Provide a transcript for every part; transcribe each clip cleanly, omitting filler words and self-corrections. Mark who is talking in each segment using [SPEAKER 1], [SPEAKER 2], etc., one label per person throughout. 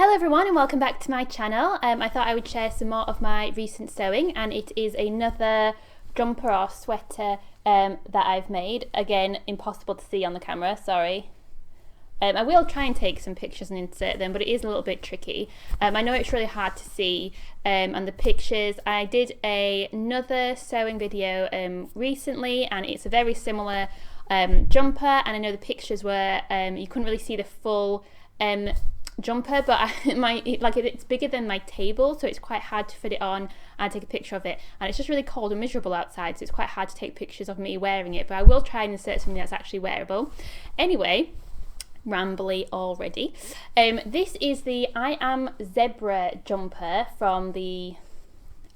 [SPEAKER 1] Hello everyone and welcome back to my channel. I thought I would share some more of my recent sewing, and it is another jumper or sweater that I've made. Again, impossible to see on the camera, sorry. I will try and take some pictures and insert them, but it is a little bit tricky. I know it's really hard to see and the pictures. I did another sewing video recently, and it's a very similar jumper, and I know the pictures were, you couldn't really see the full jumper, but it's bigger than my table, so it's quite hard to fit it on and take a picture of it, and it's just really cold and miserable outside, so it's quite hard to take pictures of me wearing it, but I will try and insert something that's actually wearable. Anyway, rambly already. This is the I Am Zebre jumper from the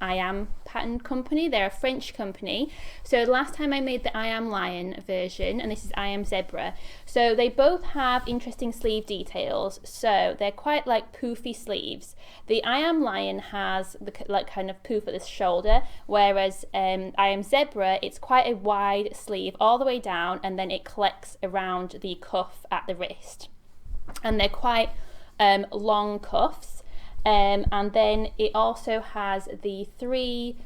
[SPEAKER 1] I Am pattern company. They're a French company. So the last time I made the I Am Lion version, and this is I Am Zebre. So they both have interesting sleeve details. So they're quite like poofy sleeves. The I Am Lion has the kind of poof at the shoulder, whereas I Am Zebre, it's quite a wide sleeve all the way down, and then it collects around the cuff at the wrist. And they're quite long cuffs. And then it also has the three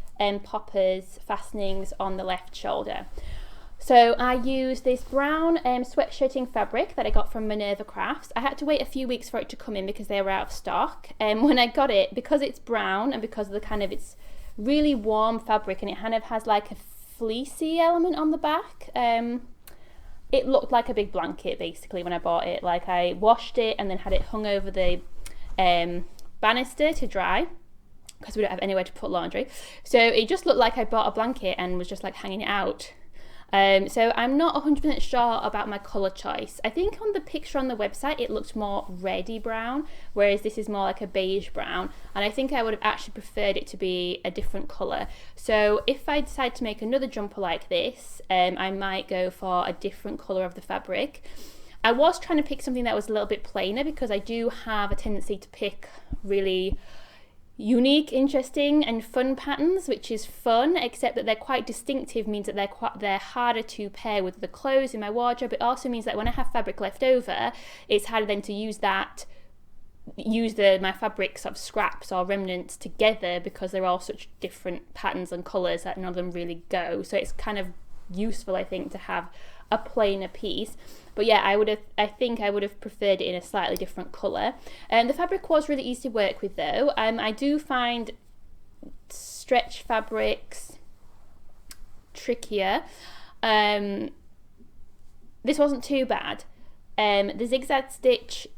[SPEAKER 1] poppers fastenings on the left shoulder. So I used this brown sweatshirting fabric that I got from Minerva Crafts. I had to wait a few weeks for it to come in because they were out of stock. When I got it, because it's brown and because of the kind of, it's really warm fabric, and it kind of has like a fleecy element on the back. It looked like a big blanket basically when I bought it. Like, I washed it and then had it hung over the banister to dry because we don't have anywhere to put laundry, so it just looked like I bought a blanket and was just like hanging it out. So I'm not 100% sure about my colour choice. I think on the picture on the website it looked more reddy brown, whereas this is more like a beige brown, and I think I would have actually preferred it to be a different colour. So if I decide to make another jumper like this, I might go for a different colour of the fabric. I was trying to pick something that was a little bit plainer because I do have a tendency to pick really unique, interesting and fun patterns, which is fun, except that they're quite distinctive, means that they're harder to pair with the clothes in my wardrobe. It also means that when I have fabric left over, it's harder then to use my fabric sort of scraps or remnants together, because they're all such different patterns and colours that none of them really go. So it's kind of useful, I think, to have a plainer piece. But yeah, I think I would have preferred it in a slightly different colour. The fabric was really easy to work with though. I do find stretch fabrics trickier. This wasn't too bad. The zigzag stitch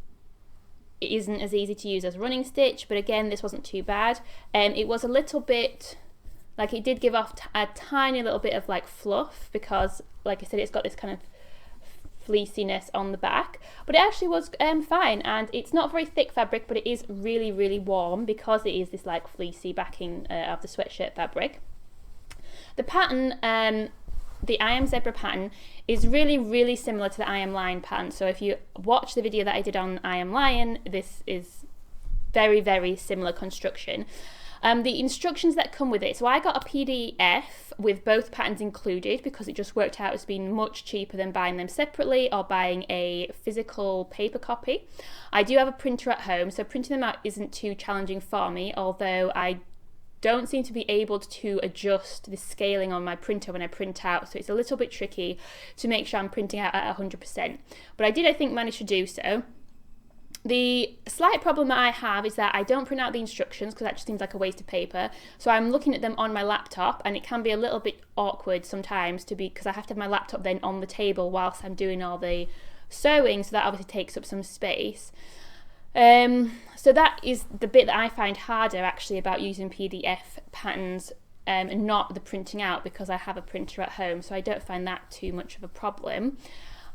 [SPEAKER 1] isn't as easy to use as running stitch, but again, this wasn't too bad. It was a little bit, like, it did give off a tiny little bit of like fluff because, like I said, it's got this kind of fleeciness on the back, but it actually was fine, and it's not very thick fabric, but it is really, really warm because it is this like fleecy backing of the sweatshirt fabric. The pattern, the I Am Zebre pattern, is really, really similar to the I Am Lion pattern. So if you watch the video that I did on I Am Lion, this is very, very similar construction. The instructions that come with it, so I got a PDF with both patterns included because it just worked out as being much cheaper than buying them separately or buying a physical paper copy. I do have a printer at home, so printing them out isn't too challenging for me, although I don't seem to be able to adjust the scaling on my printer when I print out, so it's a little bit tricky to make sure I'm printing out at 100%. But I did, I think, manage to do so. The slight problem that I have is that I don't print out the instructions because that just seems like a waste of paper. So I'm looking at them on my laptop, and it can be a little bit awkward sometimes because I have to have my laptop then on the table whilst I'm doing all the sewing, so that obviously takes up some space. So that is the bit that I find harder actually about using PDF patterns and not the printing out, because I have a printer at home, so I don't find that too much of a problem.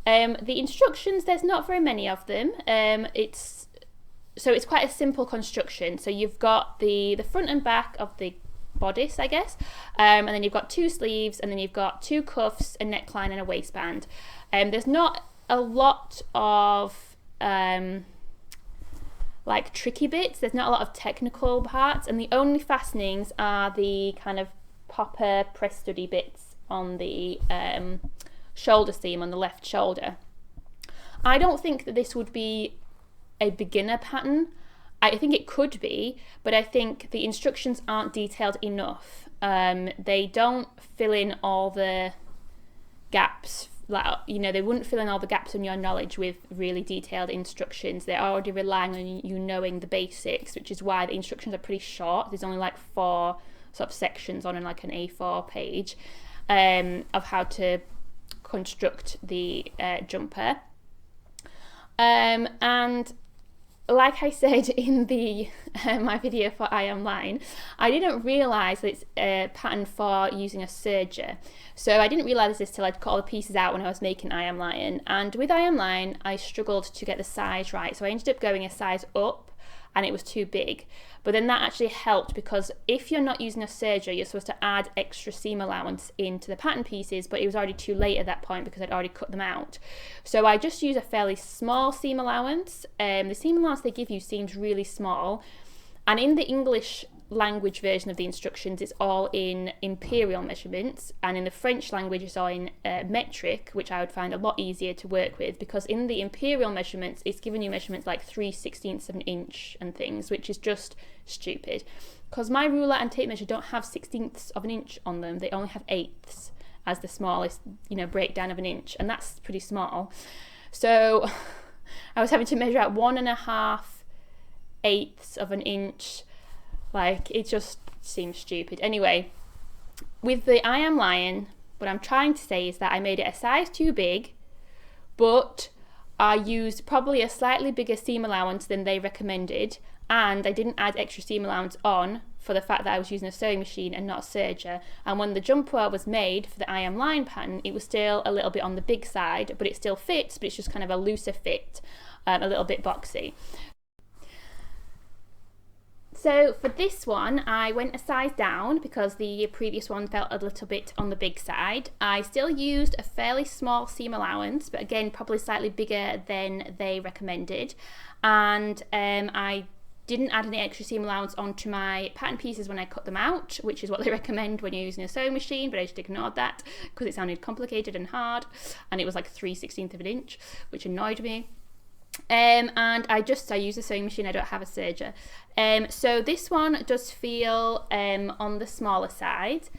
[SPEAKER 1] The instructions, there's not very many of them. It's quite a simple construction. So you've got the front and back of the bodice, I guess, and then you've got two sleeves, and then you've got two cuffs, a neckline and a waistband. There's not a lot of like tricky bits. There's not a lot of technical parts, and the only fastenings are the kind of popper press study bits on the shoulder seam on the left shoulder. I don't think that this would be a beginner pattern. I think it could be, but I think the instructions aren't detailed enough. They don't fill in all the gaps. Like, you know, they wouldn't fill in all the gaps in your knowledge with really detailed instructions. They're already relying on you knowing the basics, which is why the instructions are pretty short. There's only like 4 sort of sections on like an A4 page of how to construct the jumper. And like I said in the my video for I Am Line, I didn't realise that it's a pattern for using a serger. So I didn't realise this till I'd cut all the pieces out when I was making I Am Lion. And with I Am Line, I struggled to get the size right. So I ended up going a size up and it was too big. But then that actually helped, because if you're not using a serger, you're supposed to add extra seam allowance into the pattern pieces, but it was already too late at that point because I'd already cut them out. So I just use a fairly small seam allowance. The seam allowance they give you seems really small. And in the English language version of the instructions, it's all in imperial measurements, and in the French language it's all in metric, which I would find a lot easier to work with, because in the imperial measurements it's giving you measurements like 3/16 of an inch and things, which is just stupid, because my ruler and tape measure don't have 1/16 of an inch on them. They only have 1/8 as the smallest, you know, breakdown of an inch, and that's pretty small. So I was having to measure out 1.5/8 of an inch. Like, it just seems stupid. Anyway, with the I Am Lion, what I'm trying to say is that I made it a size too big, but I used probably a slightly bigger seam allowance than they recommended, and I didn't add extra seam allowance on for the fact that I was using a sewing machine and not a serger. And when the jumper was made for the I Am Line pattern, it was still a little bit on the big side, but it still fits, but it's just kind of a looser fit, a little bit boxy. So for this one, I went a size down because the previous one felt a little bit on the big side. I still used a fairly small seam allowance, but again, probably slightly bigger than they recommended. And I didn't add any extra seam allowance onto my pattern pieces when I cut them out, which is what they recommend when you're using a sewing machine, but I just ignored that because it sounded complicated and hard, and it was like 3/16 of an inch, which annoyed me. And I use a sewing machine, I don't have a serger. So this one does feel on the smaller side,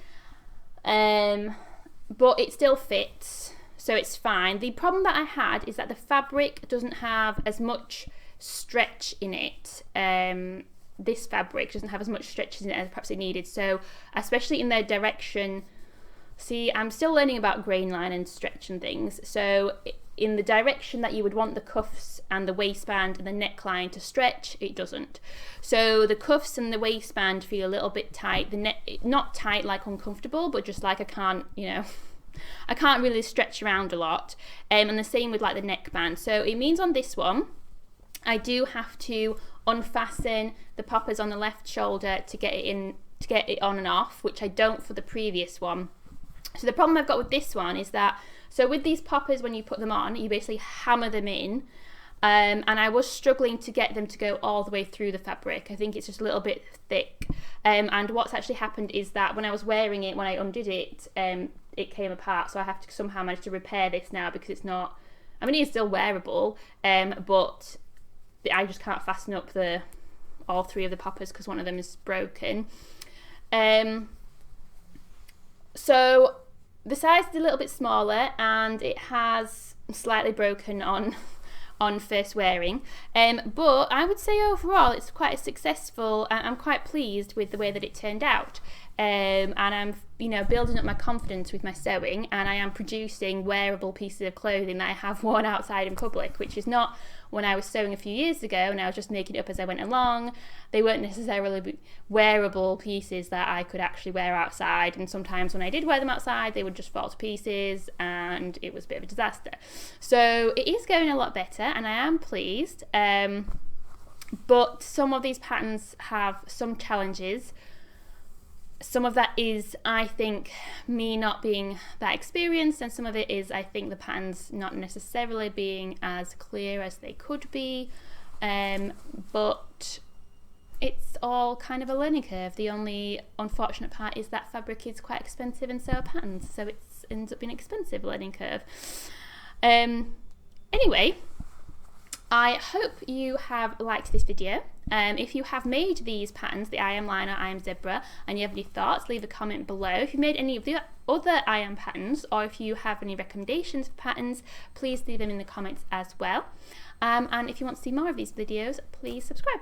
[SPEAKER 1] but it still fits, so it's fine. The problem that I had is that the fabric doesn't have as much stretch in it. This fabric doesn't have as much stretch in it as perhaps it needed, so especially in their direction. See, I'm still learning about grain line and stretch and things, so in the direction that you would want the cuffs and the waistband and the neckline to stretch, it doesn't. So the cuffs and the waistband feel a little bit tight, the neck, not tight like uncomfortable, but just like I can't really stretch around a lot. And the same with like the neckband. So it means on this one, I do have to unfasten the poppers on the left shoulder to get it on and off, which I don't for the previous one. So the problem I've got with this one is that, so with these poppers, when you put them on, you basically hammer them in, and I was struggling to get them to go all the way through the fabric. I think it's just a little bit thick, and what's actually happened is that when I was wearing it, when I undid it, it came apart, so I have to somehow manage to repair this now, because it's not, I mean, it is still wearable, but I just can't fasten up all 3 of the poppers because one of them is broken. So the size is a little bit smaller, and it has slightly broken on first wearing, but I would say overall it's quite successful. I'm quite pleased with the way that it turned out, and I'm building up my confidence with my sewing, and I am producing wearable pieces of clothing that I have worn outside in public, which is not when I was sewing a few years ago and I was just making it up as I went along. They weren't necessarily wearable pieces that I could actually wear outside, and sometimes when I did wear them outside they would just fall to pieces and it was a bit of a disaster. So it is going a lot better and I am pleased, but some of these patterns have some challenges. Some of that is, I think, me not being that experienced, and some of it is, I think, the patterns not necessarily being as clear as they could be, but it's all kind of a learning curve. The only unfortunate part is that fabric is quite expensive and so are patterns, so it ends up being an expensive learning curve. Anyway, I hope you have liked this video. If you have made these patterns, the I Am Liner, I Am Zebra, and you have any thoughts, leave a comment below. If you've made any of the other I Am patterns, or if you have any recommendations for patterns, please leave them in the comments as well. And if you want to see more of these videos, please subscribe.